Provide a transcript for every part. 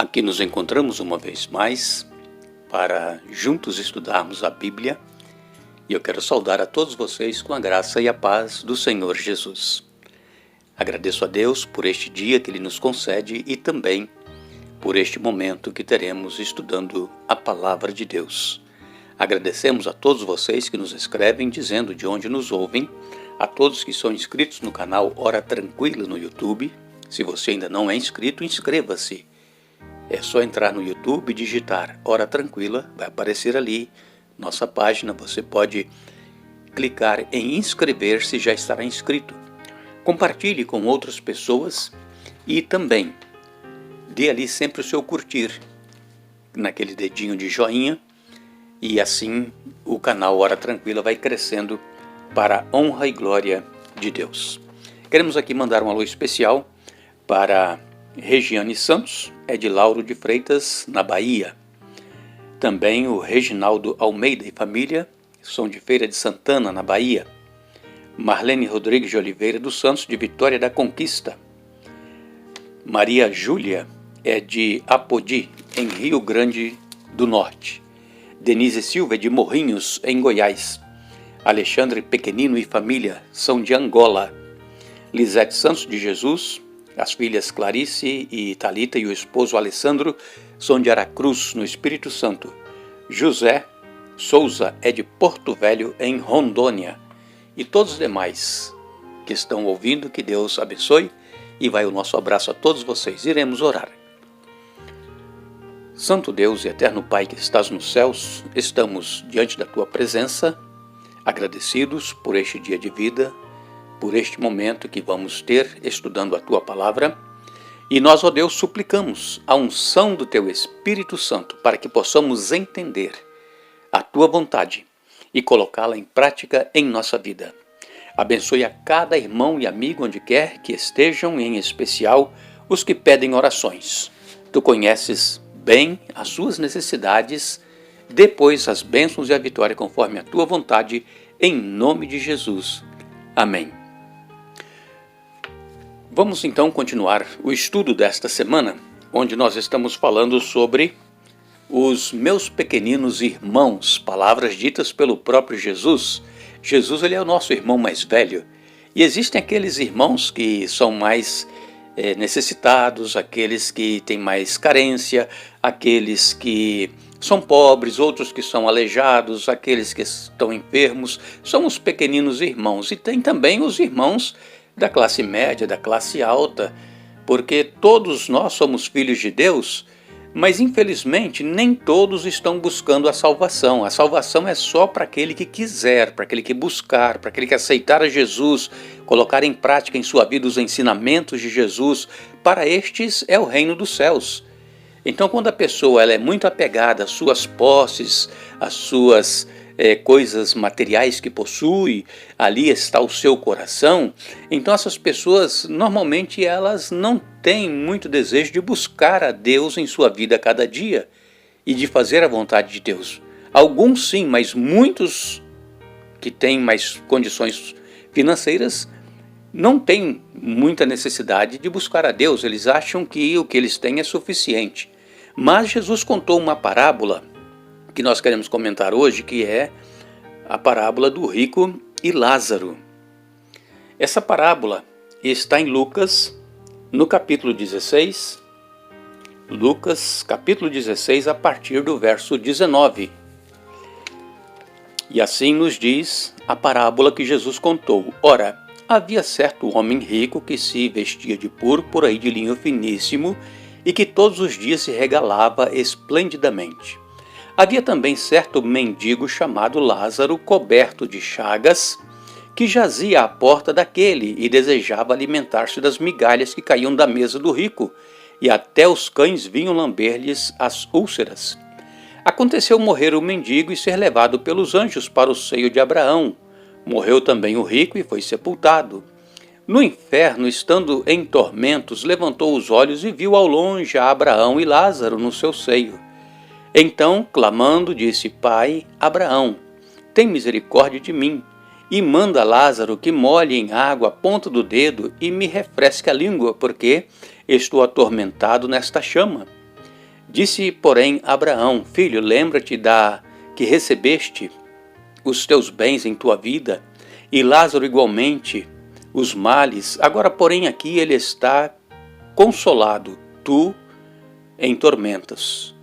Aqui nos encontramos uma vez mais para juntos estudarmos a Bíblia e eu quero saudar a todos vocês com a graça e a paz do Senhor Jesus. Agradeço a Deus por este dia que Ele nos concede e também por este momento que teremos estudando a Palavra de Deus. Agradecemos a todos vocês que nos escrevem dizendo de onde nos ouvem, a todos que são inscritos no canal Hora Tranquila no YouTube. Se você ainda não é inscrito, inscreva-se. É só entrar no YouTube e digitar Hora Tranquila, vai aparecer ali nossa página, você pode clicar em inscrever-se e já estará inscrito. Compartilhe com outras pessoas e também dê ali sempre o seu curtir, naquele dedinho de joinha, e assim o canal Hora Tranquila vai crescendo para a honra e glória de Deus. Queremos aqui mandar um alô especial para Regiane Santos, é de Lauro de Freitas, na Bahia. Também o Reginaldo Almeida e família, são de Feira de Santana, na Bahia. Marlene Rodrigues de Oliveira dos Santos, de Vitória da Conquista. Maria Júlia é de Apodi, em Rio Grande do Norte. Denise Silva é de Morrinhos, em Goiás. Alexandre Pequenino e família são de Angola. Lisete Santos de Jesus, as filhas Clarice e Talita e o esposo Alessandro são de Aracruz, no Espírito Santo. José Souza é de Porto Velho, em Rondônia. E todos os demais que estão ouvindo, que Deus abençoe. E vai o nosso abraço a todos vocês. Iremos orar. Santo Deus e eterno Pai que estás nos céus, estamos diante da Tua presença, agradecidos por este dia de vida, por este momento que vamos ter estudando a Tua Palavra. E nós, ó Deus, suplicamos a unção do Teu Espírito Santo para que possamos entender a Tua vontade e colocá-la em prática em nossa vida. Abençoe a cada irmão e amigo onde quer que estejam, em especial os que pedem orações. Tu conheces bem as suas necessidades, depois as bênçãos e a vitória conforme a Tua vontade, em nome de Jesus. Amém. Vamos então continuar o estudo desta semana, onde nós estamos falando sobre os meus pequeninos irmãos, palavras ditas pelo próprio Jesus. Jesus, ele é o nosso irmão mais velho, e existem aqueles irmãos que são mais necessitados, aqueles que têm mais carência, aqueles que são pobres, outros que são aleijados, aqueles que estão enfermos, são os pequeninos irmãos. E tem também os irmãos da classe média, da classe alta, porque todos nós somos filhos de Deus, mas infelizmente nem todos estão buscando a salvação. A salvação é só para aquele que quiser, para aquele que buscar, para aquele que aceitar a Jesus, colocar em prática em sua vida os ensinamentos de Jesus. Para estes é o reino dos céus. Então, quando a pessoa ela é muito apegada às suas posses, às suas coisas materiais que possui, ali está o seu coração, então essas pessoas normalmente elas não têm muito desejo de buscar a Deus em sua vida a cada dia e de fazer a vontade de Deus. Alguns sim, mas muitos que têm mais condições financeiras não têm muita necessidade de buscar a Deus, eles acham que o que eles têm é suficiente. Mas Jesus contou uma parábola que nós queremos comentar hoje, que é a parábola do rico e Lázaro. Essa parábola está em Lucas, no capítulo 16, Lucas, capítulo 16, a partir do verso 19. E assim nos diz a parábola que Jesus contou. Ora, havia certo homem rico que se vestia de púrpura e de linho finíssimo e que todos os dias se regalava esplendidamente. Havia também certo mendigo chamado Lázaro, coberto de chagas, que jazia à porta daquele e desejava alimentar-se das migalhas que caíam da mesa do rico, e até os cães vinham lamber-lhes as úlceras. Aconteceu morrer o mendigo e ser levado pelos anjos para o seio de Abraão. Morreu também o rico e foi sepultado. No inferno, estando em tormentos, levantou os olhos e viu ao longe a Abraão e Lázaro no seu seio. Então, clamando, disse: Pai, Abraão, tem misericórdia de mim, e manda Lázaro que molhe em água a ponta do dedo e me refresque a língua, porque estou atormentado nesta chama. Disse, porém, Abraão: Filho, lembra-te que recebeste os teus bens em tua vida, e Lázaro igualmente os males. Agora, porém, aqui ele está consolado, tu em tormentas.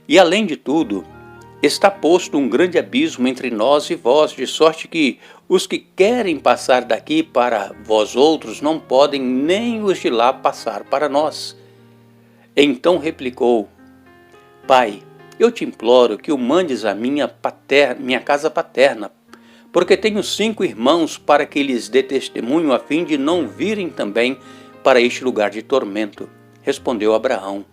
E além de tudo, está posto um grande abismo entre nós e vós, de sorte que os que querem passar daqui para vós outros não podem, nem os de lá passar para nós. Então replicou: Pai, eu te imploro que o mandes à minha casa paterna, porque tenho 5 irmãos, para que lhes dê testemunho, a fim de não virem também para este lugar de tormento. Respondeu Abraão: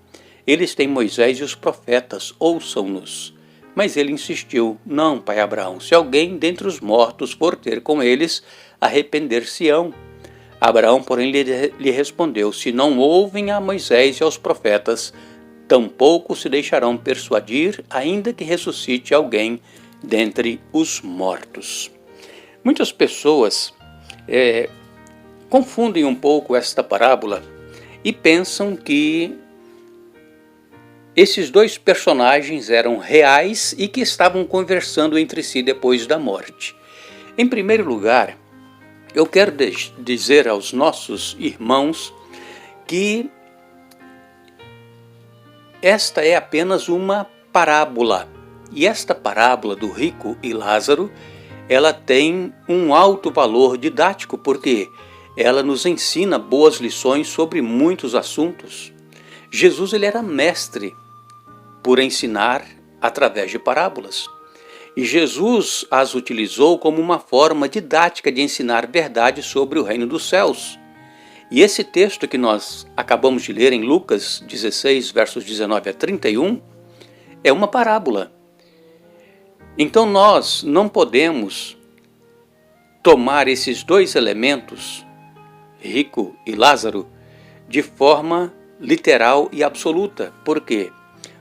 Eles têm Moisés e os profetas, ouçam-nos. Mas ele insistiu: Não, pai Abraão, se alguém dentre os mortos for ter com eles, arrepender-se-ão. Abraão, porém, lhe respondeu: Se não ouvem a Moisés e aos profetas, tampouco se deixarão persuadir, ainda que ressuscite alguém dentre os mortos. Muitas pessoas confundem um pouco esta parábola e pensam que esses 2 personagens eram reais e que estavam conversando entre si depois da morte. Em primeiro lugar, eu quero dizer aos nossos irmãos que esta é apenas uma parábola. E esta parábola do rico e Lázaro, ela tem um alto valor didático, porque ela nos ensina boas lições sobre muitos assuntos. Jesus, ele era mestre por ensinar através de parábolas. E Jesus as utilizou como uma forma didática de ensinar verdade sobre o reino dos céus. E esse texto que nós acabamos de ler em Lucas 16, versos 19 a 31, é uma parábola. Então nós não podemos tomar esses 2 elementos, rico e Lázaro, de forma literal e absoluta. Por quê?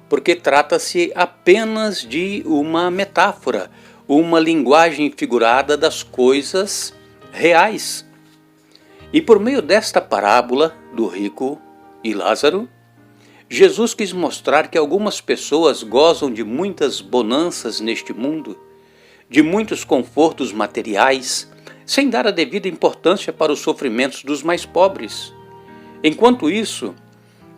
Porque trata-se apenas de uma metáfora, uma linguagem figurada das coisas reais. E por meio desta parábola do rico e Lázaro, Jesus quis mostrar que algumas pessoas gozam de muitas bonanças neste mundo, de muitos confortos materiais, sem dar a devida importância para os sofrimentos dos mais pobres. Enquanto isso,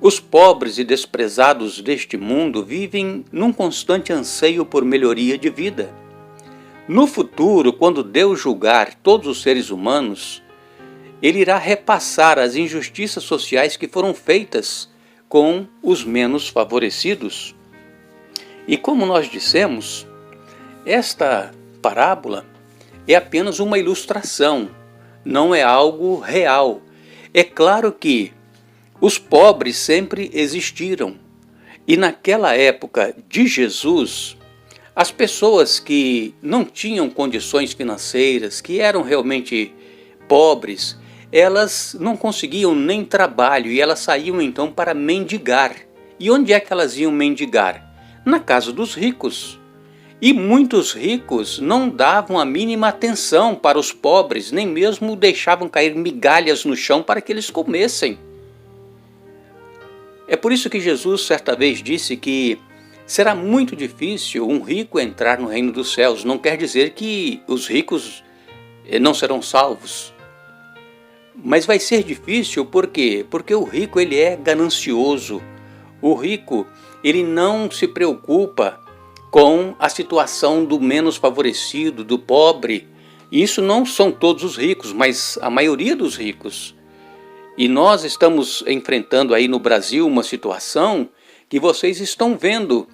os pobres e desprezados deste mundo vivem num constante anseio por melhoria de vida. No futuro, quando Deus julgar todos os seres humanos, Ele irá repassar as injustiças sociais que foram feitas com os menos favorecidos. E como nós dissemos, esta parábola é apenas uma ilustração, não é algo real. É claro que os pobres sempre existiram, e naquela época de Jesus, as pessoas que não tinham condições financeiras, que eram realmente pobres, elas não conseguiam nem trabalho e elas saíam então para mendigar. E onde é que elas iam mendigar? Na casa dos ricos. E muitos ricos não davam a mínima atenção para os pobres, nem mesmo deixavam cair migalhas no chão para que eles comessem. É por isso que Jesus certa vez disse que será muito difícil um rico entrar no reino dos céus. Não quer dizer que os ricos não serão salvos. Mas vai ser difícil por quê? Porque o rico ele é ganancioso. O rico ele não se preocupa com a situação do menos favorecido, do pobre. Isso não são todos os ricos, mas a maioria dos ricos. E nós estamos enfrentando aí no Brasil uma situação que vocês estão vendo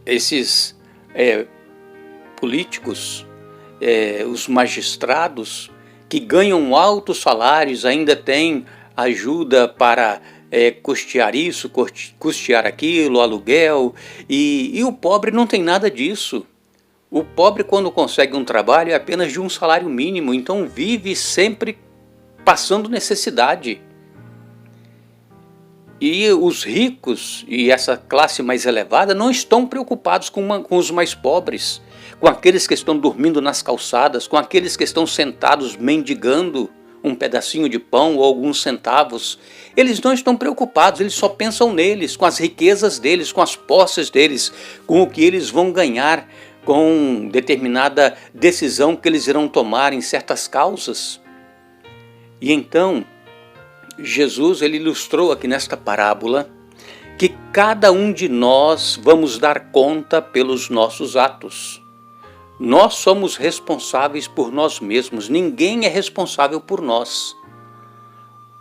esses políticos, os magistrados que ganham altos salários, ainda têm ajuda para custear isso, custear aquilo, aluguel, e o pobre não tem nada disso. O pobre, quando consegue um trabalho, é apenas de um salário mínimo, então vive sempre passando necessidade. E os ricos e essa classe mais elevada não estão preocupados com os mais pobres, com aqueles que estão dormindo nas calçadas, com aqueles que estão sentados mendigando um pedacinho de pão ou alguns centavos. Eles não estão preocupados, eles só pensam neles, com as riquezas deles, com as posses deles, com o que eles vão ganhar com determinada decisão que eles irão tomar em certas causas. E então, Jesus ele ilustrou aqui nesta parábola que cada um de nós vamos dar conta pelos nossos atos. Nós somos responsáveis por nós mesmos, ninguém é responsável por nós.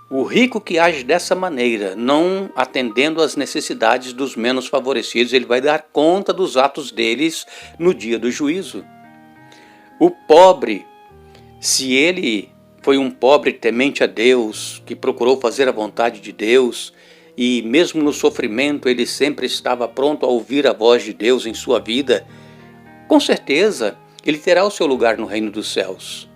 O rico que age dessa maneira, não atendendo às necessidades dos menos favorecidos, ele vai dar conta dos atos deles no dia do juízo. O pobre, se ele foi um pobre temente a Deus, que procurou fazer a vontade de Deus, e mesmo no sofrimento ele sempre estava pronto a ouvir a voz de Deus em sua vida, com certeza ele terá o seu lugar no reino dos céus.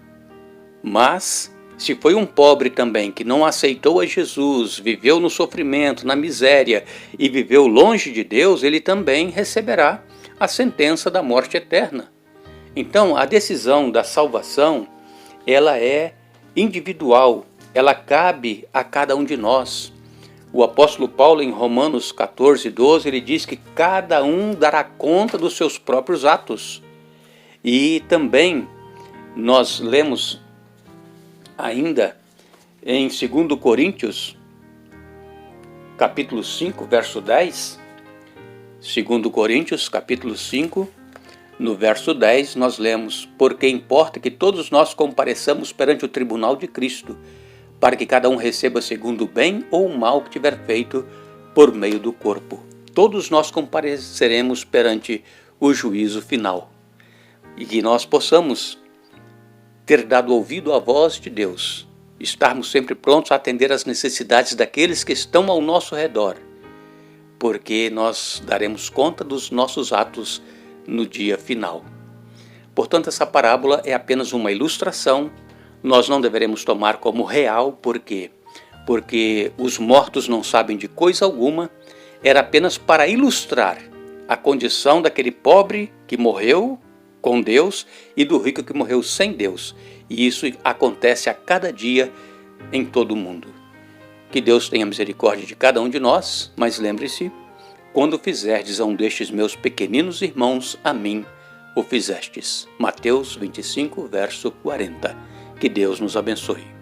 Mas, se foi um pobre também que não aceitou a Jesus, viveu no sofrimento, na miséria e viveu longe de Deus, ele também receberá a sentença da morte eterna. Então, a decisão da salvação, ela é individual, ela cabe a cada um de nós. O apóstolo Paulo, em Romanos 14:12, ele diz que cada um dará conta dos seus próprios atos. E também nós lemos ainda em 2 Coríntios, capítulo 5, verso 10, 2 Coríntios, capítulo 5, no verso 10, nós lemos: porque importa que todos nós compareçamos perante o tribunal de Cristo, para que cada um receba segundo o bem ou o mal que tiver feito por meio do corpo. Todos nós compareceremos perante o juízo final. E que nós possamos ter dado ouvido à voz de Deus, estarmos sempre prontos a atender às necessidades daqueles que estão ao nosso redor, porque nós daremos conta dos nossos atos no dia final. Portanto, essa parábola é apenas uma ilustração, nós não deveremos tomar como real, por quê? Porque os mortos não sabem de coisa alguma, era apenas para ilustrar a condição daquele pobre que morreu com Deus e do rico que morreu sem Deus. E isso acontece a cada dia em todo o mundo. Que Deus tenha misericórdia de cada um de nós, mas lembre-se, quando fizerdes a um destes meus pequeninos irmãos, a mim o fizestes. Mateus 25, verso 40. Que Deus nos abençoe.